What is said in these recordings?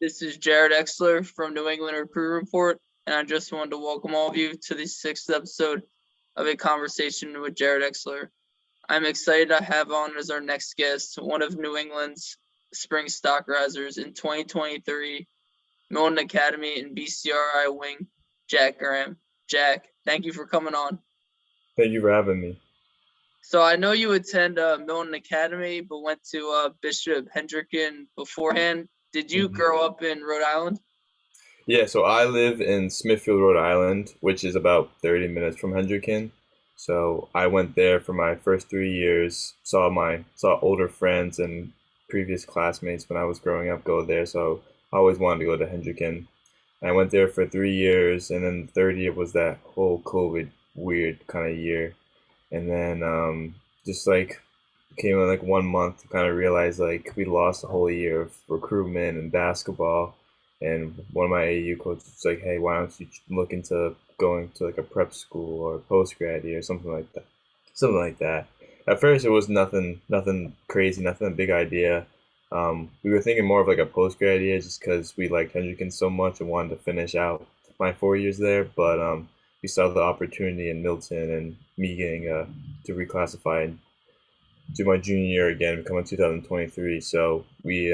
This is Jared Exler from New England Recruit Report, and I just wanted to welcome all of you to the sixth episode of A Conversation with Jared Exler. I'm excited to have on as our next guest one of New England's spring stock risers in 2023, Milton Academy and BCRI wing, Jack Graham. Jack, thank you for coming on. Thank you for having me. So I know you attend Milton Academy, but went to Bishop Hendricken beforehand. Did you grow up in Rhode Island? Yeah, so I live in Smithfield, Rhode Island, which is about 30 minutes from Hendricken. So I went there for my first 3 years, saw older friends and previous classmates when I was growing up go there, so I always wanted to go to Hendricken. I went there for 3 years, and then the third year was that whole COVID weird kind of year. And then just like came in like 1 month to kind of realize like we lost a whole year of recruitment and basketball. And one of my AU coaches was like, "Hey, why don't you look into going to like a prep school or post grad year or something like that?" Something like that. At first, it was nothing crazy, nothing a big idea. We were thinking more of like a post grad year just because we liked Hendricken so much and wanted to finish out my 4 years there. But we saw the opportunity in Milton and me getting to reclassify and do my junior year again, coming 2023. So we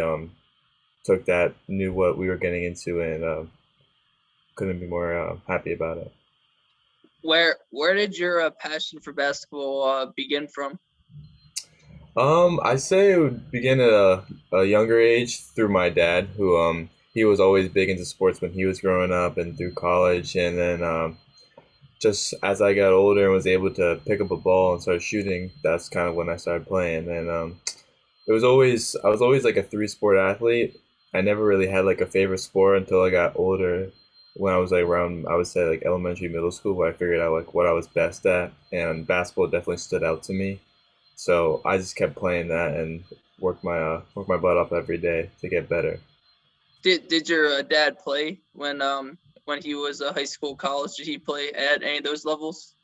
took that, knew what we were getting into, and couldn't be more happy about it. Where did your passion for basketball begin from? I say it would begin at a younger age through my dad, who he was always big into sports when he was growing up and through college, and then just as I got older and was able to pick up a ball and start shooting, that's kind of when I started playing. And I was always like a three-sport athlete. I never really had like a favorite sport until I got older. When I was like around, I would say like elementary, middle school, where I figured out like what I was best at, and basketball definitely stood out to me. So I just kept playing that and worked my butt off every day to get better. Did your dad play when he was a high school, college? Did he play at any of those levels?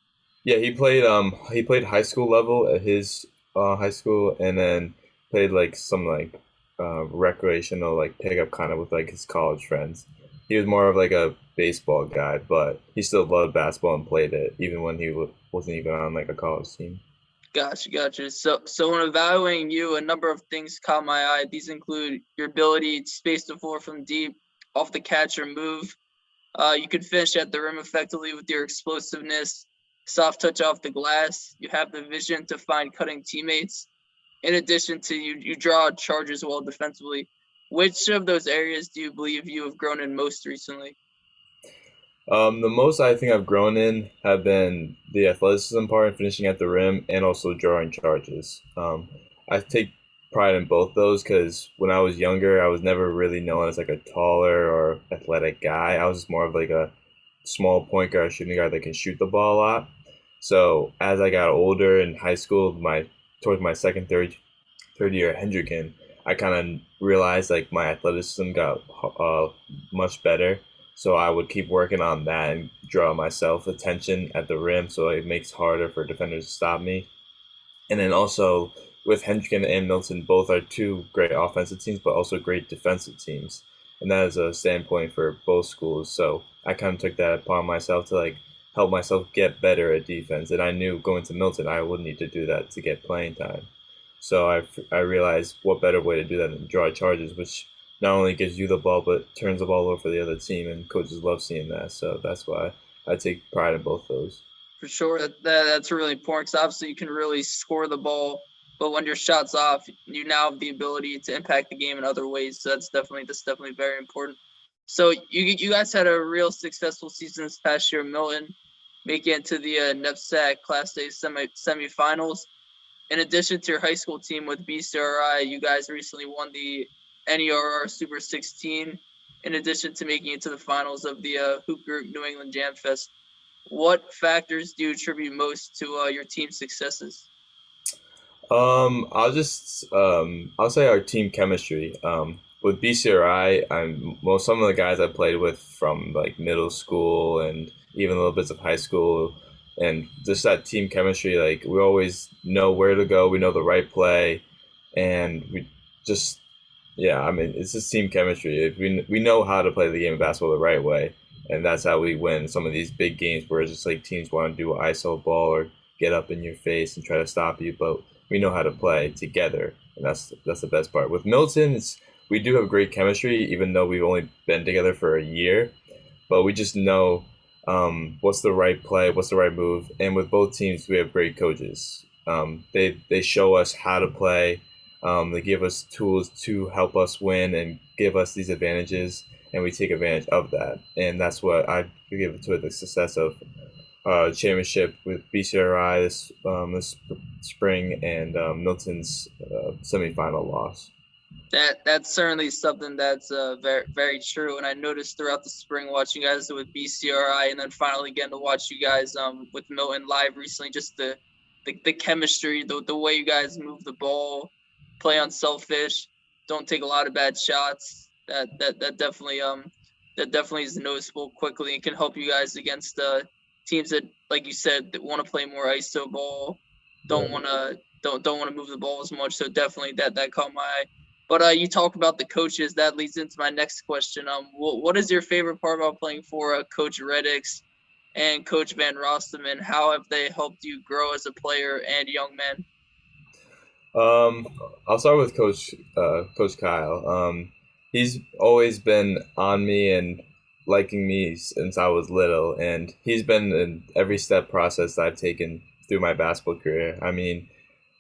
Yeah, he played high school level at his high school, and then played like some like recreational like pickup kind of with like his college friends. He was more of like a baseball guy, but he still loved basketball and played it even when wasn't even on like a college team. Gotcha. So when evaluating you, a number of things caught my eye. These include your ability to space the floor from deep, off the catch or move. You can finish at the rim effectively with your explosiveness, soft touch off the glass. You have the vision to find cutting teammates. In addition to you draw charges well defensively. Which of those areas do you believe you have grown in most recently? The most I think I've grown in have been the athleticism part and finishing at the rim, and also drawing charges. I take pride in both those because when I was younger, I was never really known as like a taller or athletic guy. I was just more of like a small point guard, shooting guard that can shoot the ball a lot. So as I got older in high school, my towards my second, third year at Hendricken, I kind of realized like my athleticism got much better. So I would keep working on that and draw myself attention at the rim, so it makes it harder for defenders to stop me. And then also with Hendricken and Milton, both are two great offensive teams, but also great defensive teams. And that is a standpoint for both schools. So I kind of took that upon myself to like help myself get better at defense. And I knew going to Milton, I would need to do that to get playing time. So I realized what better way to do that than draw charges, which not only gives you the ball but turns the ball over for the other team, and coaches love seeing that. So that's why I take pride in both those. For sure, that's really important because obviously you can really score the ball, but when your shot's off, you now have the ability to impact the game in other ways. So that's definitely very important. So you guys had a real successful season this past year, Milton, making it to the NEPSAC Class A semifinals. In addition to your high school team with BCRI, you guys recently won the NERR Super 16, in addition to making it to the finals of the Hoop Group New England Jam Fest. What factors do you attribute most to your team's successes? I'll say our team chemistry. With BCRI, some of the guys I played with from like middle school and even little bits of high school, and just that team chemistry. Like we always know where to go, we know the right play, and we just Yeah, I mean, it's just team chemistry. If we know how to play the game of basketball the right way, and that's how we win some of these big games where it's just like teams want to do an ISO ball or get up in your face and try to stop you, but we know how to play together, and that's the best part. With Milton, we do have great chemistry, even though we've only been together for a year, but we just know what's the right play, what's the right move, and with both teams, we have great coaches. They show us how to play. They give us tools to help us win and give us these advantages, and we take advantage of that. And that's what I give it to the success of championship with BCRI this spring and Milton's semifinal loss. That's certainly something that's very very true, and I noticed throughout the spring watching you guys with BCRI, and then finally getting to watch you guys with Milton live recently. Just the chemistry, the way you guys move the ball, play unselfish, don't take a lot of bad shots. That definitely is noticeable quickly and can help you guys against teams that, like you said, that want to play more ISO ball, don't Right. want to don't want to move the ball as much. So definitely that caught my eye. But you talk about the coaches. That leads into my next question. What is your favorite part about playing for Coach Reddix and Coach Van Rossum? How have they helped you grow as a player and young man? Um, I'll start with Coach Kyle. He's always been on me and liking me since I was little, and he's been in every step process that I've taken through my basketball career. I mean,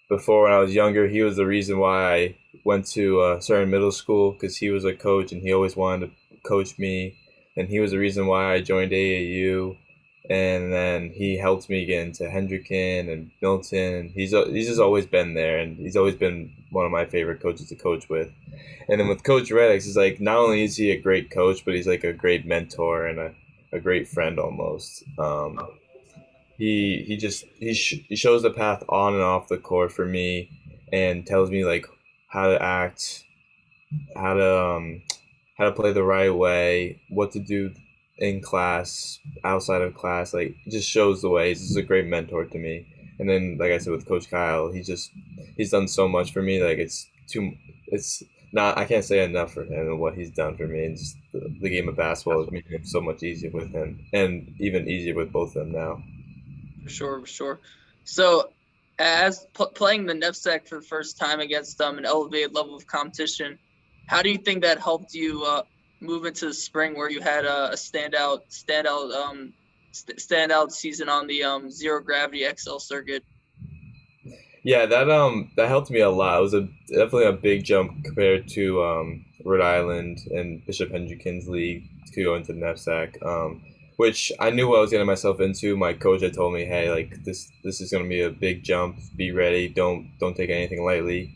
before when I was younger, he was the reason why I went to a certain middle school because he was a coach and he always wanted to coach me, and he was the reason why I joined AAU, and then he helped me get into Hendricken and Milton. He's just always been there, and he's always been one of my favorite coaches to coach with. And then with Coach Reddix, he's like not only is he a great coach, but he's like a great mentor and a great friend almost. He shows the path on and off the court for me and tells me like how to act, how to how to play the right way, what to do in class, outside of class. Like just shows the way. He's just a great mentor to me. And then like I said with Coach Kyle, he's done so much for me. Like it's not I can't say enough for him and what he's done for me. And just the game of basketball is making it so much easier with him, and even easier with both of them now. For sure, for sure. So, as playing the NEPSAC for the first time against an elevated level of competition, how do you think that helped you move into the spring where you had a standout season on the zero gravity XL circuit? Yeah, that helped me a lot. It was definitely a big jump compared to Rhode Island and Bishop Hendrickens League to go into NEPSAC, which I knew what I was getting myself into. My coach had told me, "Hey, like this is going to be a big jump. Be ready. Don't take anything lightly."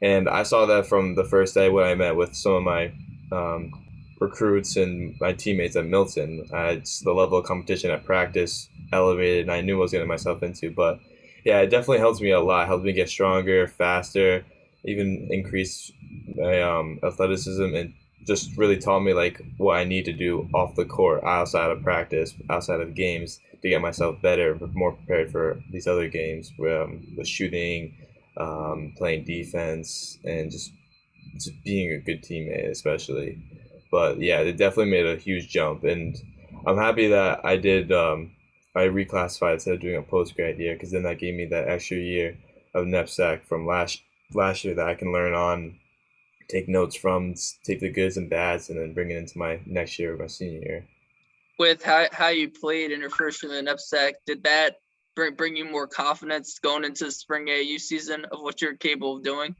And I saw that from the first day when I met with some of my um, recruits and my teammates at Milton. The level of competition at practice elevated, and I knew what I was getting myself into. But yeah, it definitely helps me a lot. Helps me get stronger, faster, even increase my athleticism, and just really taught me like what I need to do off the court, outside of practice, outside of games, to get myself better, more prepared for these other games with shooting, playing defense, and just being a good teammate, especially. But yeah, it definitely made a huge jump, and I'm happy that I did. I reclassified instead of doing a post grad year because then that gave me that extra year of NEPSAC from last year that I can learn on, take notes from, take the goods and bads, and then bring it into my next year, my senior year. With how you played in your first year in the NEPSAC, did that bring you more confidence going into the spring AAU season of what you're capable of doing?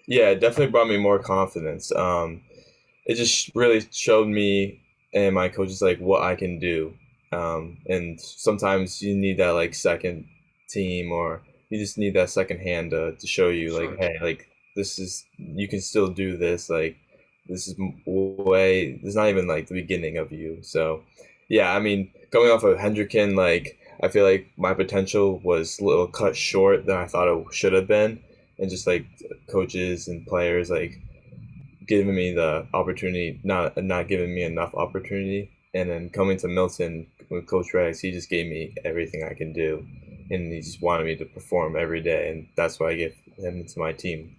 Yeah, it definitely brought me more confidence. It just really showed me and my coaches like what I can do. And sometimes you need that like second team, or you just need that second hand to show For you like, sure. hey, like this is you can still do this. Like this is way. This is not even like the beginning of you. So yeah, I mean, going off of Hendricken, like I feel like my potential was a little cut short than I thought it should have been, and just like coaches and players like giving me the opportunity, not giving me enough opportunity. And then coming to Milton with Coach Rex, he just gave me everything I can do, and he just wanted me to perform every day, and that's why I gave him to my team.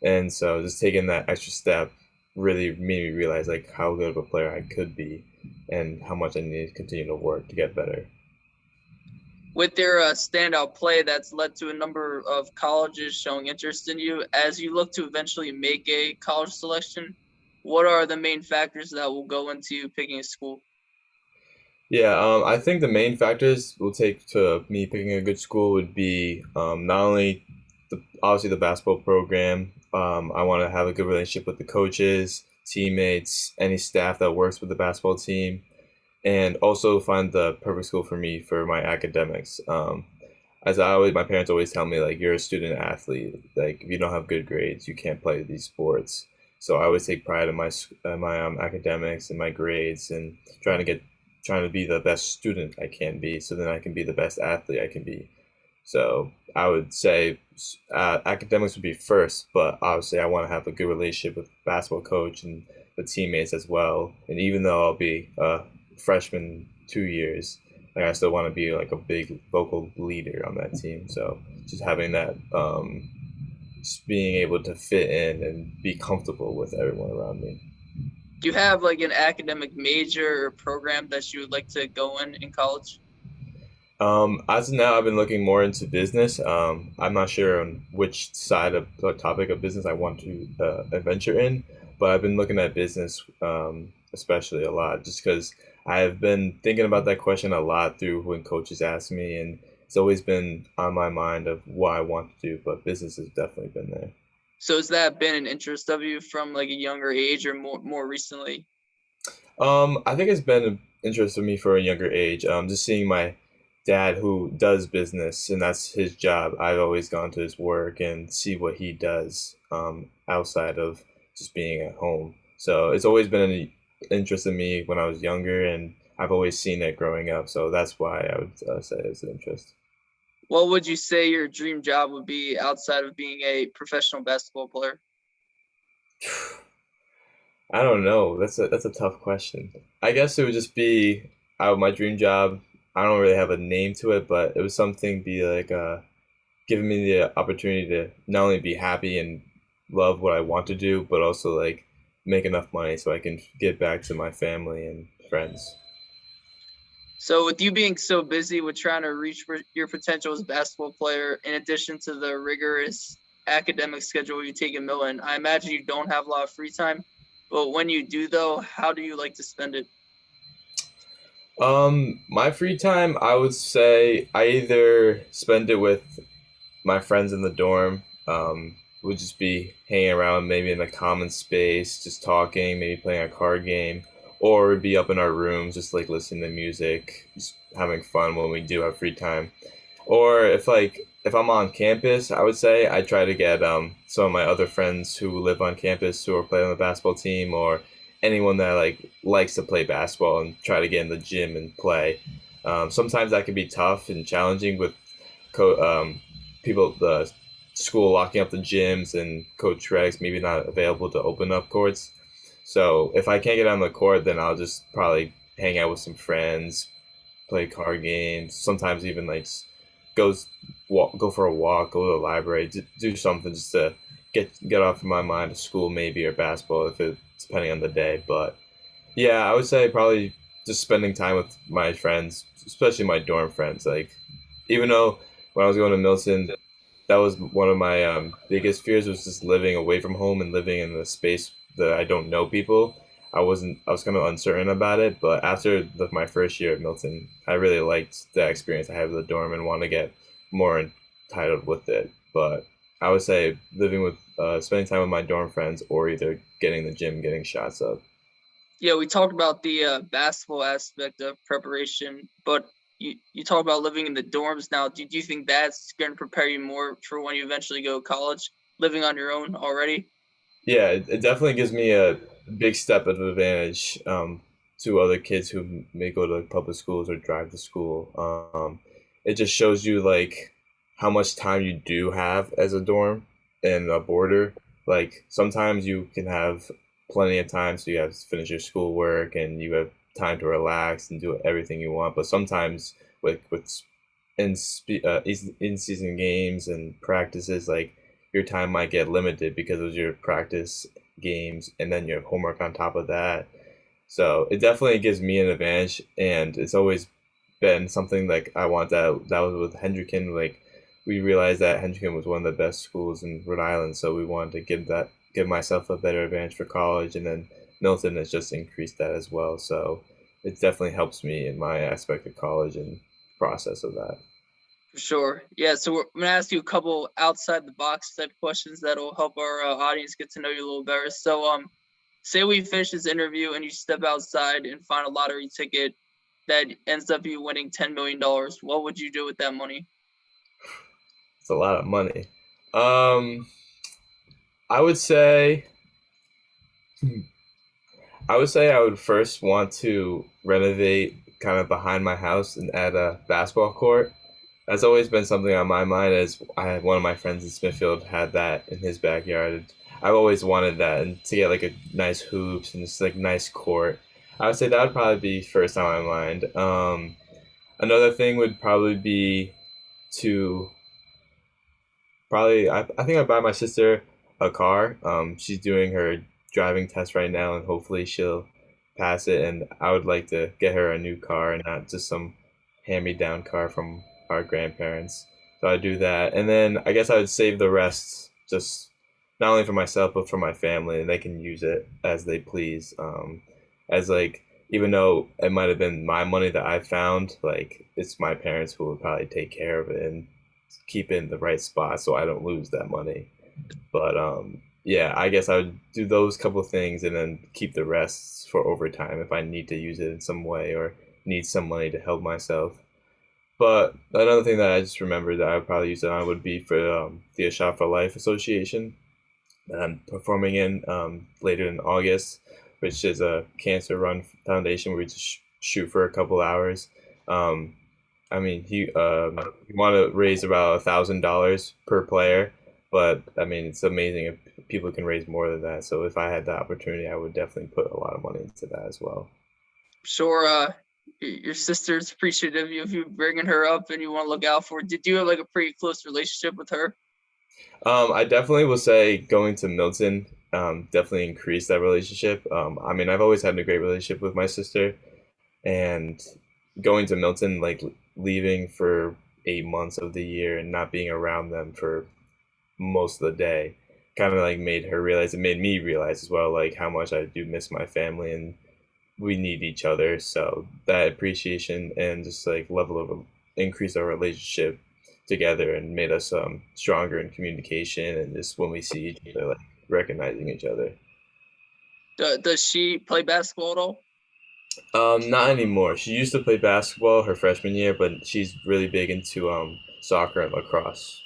And so just taking that extra step really made me realize like how good of a player I could be and how much I need to continue to work to get better. With their standout play that's led to a number of colleges showing interest in you, as you look to eventually make a college selection, what are the main factors that will go into picking a school? Yeah, I think the main factors will take to me picking a good school would be not only obviously the basketball program. I want to have a good relationship with the coaches, teammates, any staff that works with the basketball team, and also find the perfect school for me for my academics. As my parents always tell me, like you're a student athlete. Like if you don't have good grades, you can't play these sports. So I always take pride in my academics and my grades and trying to be the best student I can be, so then I can be the best athlete I can be. So I would say academics would be first, but obviously I want to have a good relationship with the basketball coach and the teammates as well. And even though I'll be a freshman 2 years, like I still want to be like a big vocal leader on that team. So just having that, just being able to fit in and be comfortable with everyone around me. Do you have like an academic major or program that you would like to go in college? As of now, I've been looking more into business. I'm not sure on which side of the topic of business I want to adventure in, but I've been looking at business, especially a lot, just because I've been thinking about that question a lot through when coaches ask me, and it's always been on my mind of what I want to do, but business has definitely been there. So has that been an interest of you from like a younger age or more recently? I think it's been an interest for me for a younger age. Just seeing my dad who does business and that's his job. I've always gone to his work and see what he does outside of just being at home. So it's always been an interest in me when I was younger, and I've always seen it growing up. So that's why I would say it's an interest. What would you say your dream job would be outside of being a professional basketball player? I don't know. That's a tough question. I guess it would just be my dream job. I don't really have a name to it, but it was something be like giving me the opportunity to not only be happy and love what I want to do, but also like make enough money so I can give back to my family and friends. So with you being so busy with trying to reach for your potential as a basketball player, in addition to the rigorous academic schedule you take in Milton, I imagine you don't have a lot of free time. But when you do, though, how do you like to spend it? My free time, I would say I either spend it with my friends in the dorm. Would just be hanging around maybe in a common space, just talking, maybe playing a card game, or be up in our rooms, just like listening to music, just having fun when we do have free time. Or if I'm on campus, I would say I try to get some of my other friends who live on campus who are playing on the basketball team, or anyone that likes to play basketball and try to get in the gym and play. Sometimes that can be tough and challenging with co- um, people the school locking up the gyms and Coach Rex maybe not available to open up courts. So if I can't get on the court, then I'll just probably hang out with some friends, play card games. Sometimes even like goes go for a walk, go to the library, do something just to get off of my mind of school maybe or basketball if it depending on the day. But yeah, I would say probably just spending time with my friends, especially my dorm friends. Like even though when I was going to Milton, that was one of my biggest fears was just living away from home and living in a space that I don't know people. I was kind of uncertain about it, but after my first year at Milton, I really liked the experience I had with the dorm and want to get more entitled with it. But I would say spending time with my dorm friends or either getting the gym, getting shots up. Yeah, we talked about the basketball aspect of preparation, but you talk about living in the dorms now. Do you think that's going to prepare you more for when you eventually go to college, living on your own already? Yeah, it definitely gives me a big step of advantage to other kids who may go to like, public schools or drive to school. It just shows you like how much time you do have as a dorm and a boarder. Like sometimes you can have plenty of time, so you have to finish your schoolwork and you have time to relax and do everything you want. But sometimes with in season games and practices, like your time might get limited because of your practice games and then your homework on top of that. So it definitely gives me an advantage, and it's always been something like I want that was with Hendricken. Like we realized that Hendricken was one of the best schools in Rhode Island, so we wanted to give myself a better advantage for college, and then Milton has just increased that as well. So it definitely helps me in my aspect of college and process of that. For sure. Yeah. So I'm gonna ask you a couple outside the box type questions that'll help our audience get to know you a little better. So say we finish this interview and you step outside and find a lottery ticket that ends up you winning $10 million. What would you do with that money? It's a lot of money. Um, I would say I would say I would first want to renovate kind of behind my house and add a basketball court. That's always been something on my mind. As I had one of my friends in Smithfield had that in his backyard. I've always wanted that, and to get like a nice hoops and just like nice court. I would say that would probably be first on my mind. Another thing would probably be to probably I think I'd buy my sister a car. She's doing her driving test right now, and hopefully she'll pass it. And I would like to get her a new car and not just some hand-me-down car from our grandparents. So I'd do that, and then I guess I would save the rest, just not only for myself but for my family, and they can use it as they please. As like even though it might have been my money that I found, like it's my parents who would probably take care of it and keep it in the right spot so I don't lose that money. But yeah, I guess I would do those couple of things and then keep the rest for overtime if I need to use it in some way or need some money to help myself. But another thing that I just remembered that I would probably use it on would be for the Shot for Life Association that I'm performing in later in August, which is a cancer run foundation where we just shoot for a couple hours. Um, I mean, you want to raise about $1,000 per player, but I mean, it's amazing if people can raise more than that. So if I had the opportunity, I would definitely put a lot of money into that as well. Sure. Your sister's appreciative of you bringing her up and you want to look out for her. Did you have like a pretty close relationship with her? I definitely will say going to Milton definitely increased that relationship. I mean, I've always had a great relationship with my sister, and going to Milton, like leaving for 8 months of the year and not being around them for most of the day, kind of like made her realize. It made me realize as well, like how much I do miss my family and we need each other. So that appreciation and just like level of increase our relationship together and made us stronger in communication and just when we see each other, like recognizing each other. Does she play basketball at all? Not anymore. She used to play basketball her freshman year, but she's really big into soccer and lacrosse.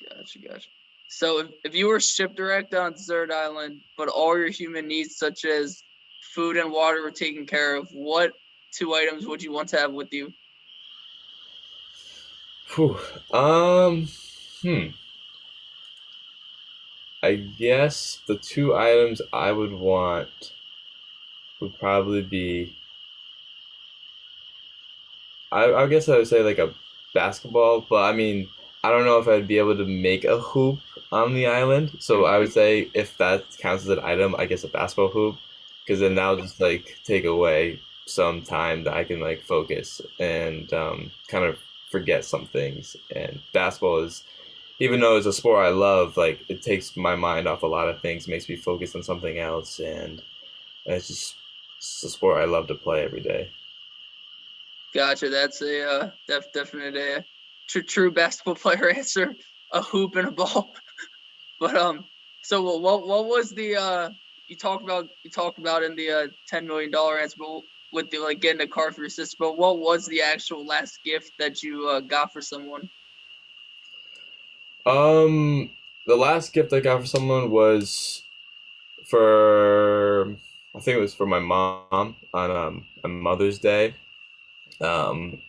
Gotcha. So if you were shipwrecked on desert island, but all your human needs such as food and water were taken care of, what two items would you want to have with you? Whew. Um, hmm. I guess the two items I would want would probably be I guess I would say like a basketball, but I mean, I don't know if I'd be able to make a hoop on the island. So I would say if that counts as an item, I guess a basketball hoop, because then that'll just like take away some time that I can like focus and kind of forget some things. And basketball is, even though it's a sport I love, like it takes my mind off a lot of things, makes me focus on something else, and it's a sport I love to play every day. Gotcha. That's a definite true basketball player answer. A hoop and a ball. But so what was the you talked about in the $10 million answer, but with the like getting a car for your sister. But what was the actual last gift that you got for someone? Um, the last gift I got for someone was for I think it was for my mom on Mother's Day. Um,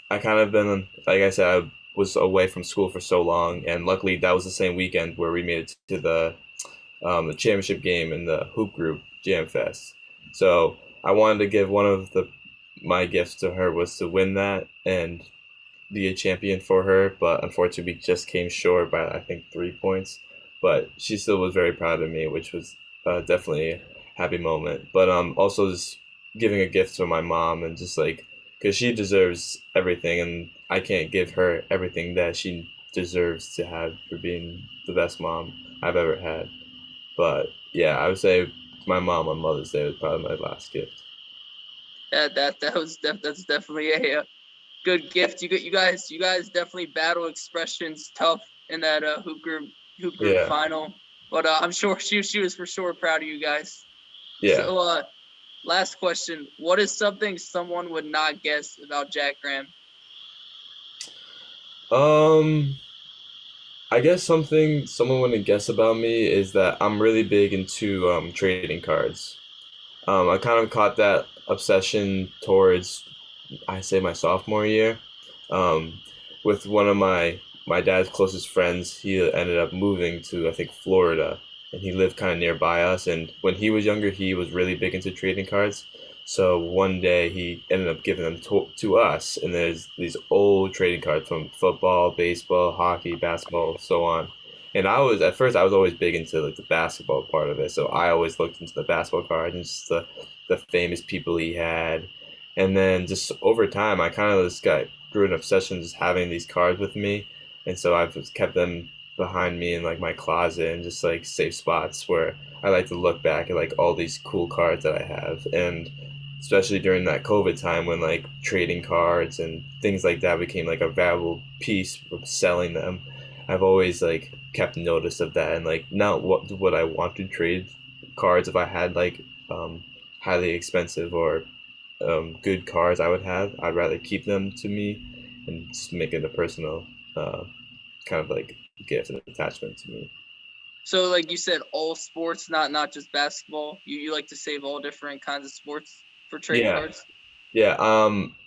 I kind of been like I said, I was away from school for so long, and luckily that was the same weekend where we made it to the championship game in the hoop group Jam Fest. So I wanted to give one of the my gifts to her was to win that and be a champion for her, but unfortunately we just came short by I think 3 points. but she still was very proud of me, which was definitely a happy moment. But also just giving a gift to my mom and just like because she deserves everything, and I can't give her everything that she deserves to have for being the best mom I've ever had. But yeah, I would say my mom on Mother's Day was probably my last gift. That's definitely a good gift. You guys definitely battle expressions tough in that hoop group Yeah, final. But I'm sure she was for sure proud of you guys. yeah. So last question: what is something someone would not guess about Jack Graham? Um, I guess something someone wouldn't guess about me is that I'm really big into trading cards. I kind of caught that obsession towards I say my sophomore year, um, with one of my dad's closest friends. He ended up moving to I think Florida, and he lived kind of nearby us. And when he was younger, he was really big into trading cards. So one day he ended up giving them to us, and there's these old trading cards from football, baseball, hockey, basketball, so on. And I was at first I was always big into like the basketball part of it, so I always looked into the basketball cards and just the famous people he had, and then just over time, I kind of just got grew an obsession just having these cards with me, and so I've just kept them behind me in like my closet and just like safe spots where I like to look back at like all these cool cards that I have, and especially during that COVID time when like trading cards and things like that became like a valuable piece of selling them. I've always like kept notice of that and like not what would I want to trade cards if I had like um, highly expensive or good cars I would have, I'd rather keep them to me and just make it a personal uh, kind of like gift and attachment to me. So like you said, all sports, not just basketball. You like to save all different kinds of sports for trading Yeah, cards. yeah.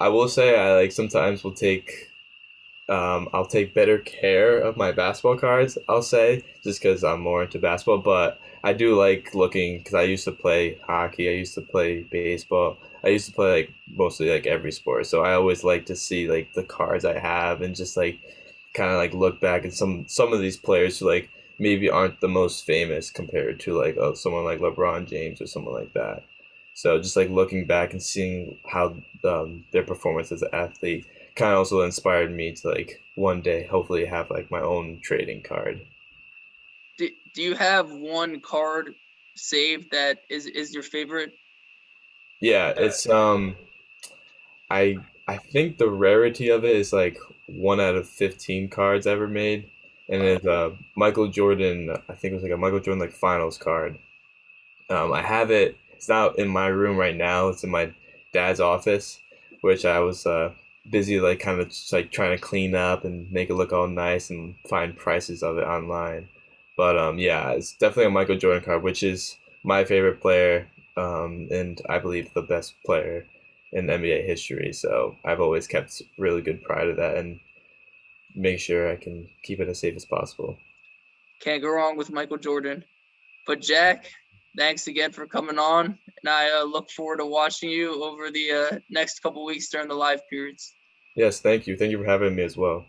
I will say I like sometimes will take I'll take better care of my basketball cards, I'll say, just because I'm more into basketball. But I do like looking because I used to play hockey, I used to play baseball, I used to play like mostly like every sport. So I always like to see like the cards I have and just like kind of like look back at some of these players who like maybe aren't the most famous compared to like someone like LeBron James or someone like that. So just like looking back and seeing how their performance as an athlete kind of also inspired me to like one day hopefully have like my own trading card. Do you have one card saved that is your favorite? Yeah, it's I think the rarity of it is like 1 out of 15 cards ever made, and it's Michael Jordan. I think it was like a Michael Jordan like finals card. I have it. It's not in my room right now. It's in my dad's office, which I was busy like kind of just like trying to clean up and make it look all nice and find prices of it online. But yeah, it's definitely a Michael Jordan card, which is my favorite player, and I believe the best player in NBA history. So I've always kept really good pride of that and make sure I can keep it as safe as possible. Can't go wrong with Michael Jordan. But Jack, thanks again for coming on, and I look forward to watching you over the next couple weeks during the live periods. Yes, thank you. Thank you for having me as well.